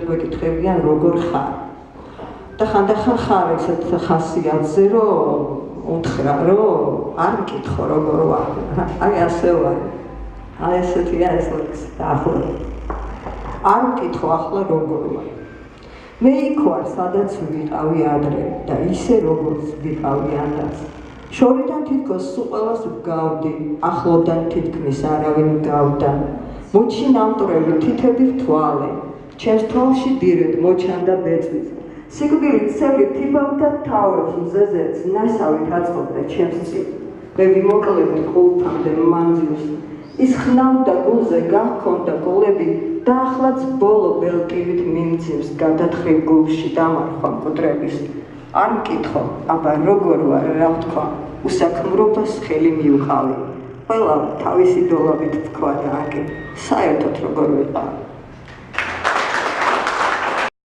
გვეკითხებიან როგორ ხარ და ხანდახან ხარ ესეთ ხასიათზე რომ უთხრა რომ არ მკითხო როგორ ვარ აი ასე ვარ აი ესეთია ეს ლექსი და ახლა არ მკითხო ახლა როგორ ვარ მე იქ ვარ სადაც ვიყავი ადრე და ისე როგორც ვიყავი ანდაც შორიდან თითქოს სულ ყველას ვგავდი ახლოდან თითქმის არავინ გავდა მუჩი ნამტვრევი თითები ვთვალე ჩემს თვალში დირედ მოჩანდა ბეწვიც სიკვდილით სევი თიბავდა თავებს მზეზეც ნასავით აწყობდა ჩემს წინ მე ვიმოკლები ყულთამდე მანძილს ის ხნავდა გულზე გახქონდა გულები და ახლაც ბოლო ბელკივით მიმძიმს გადათხრივ გულში დამარხვა მკვდრების არ მკითხო აბა როგორ ვარ რა ვთქვა უსაქმრობას ხელი მიუყავი ყველა თავისი დოლაბით თქვა და აკი საერთოდ როგორ ვიყავ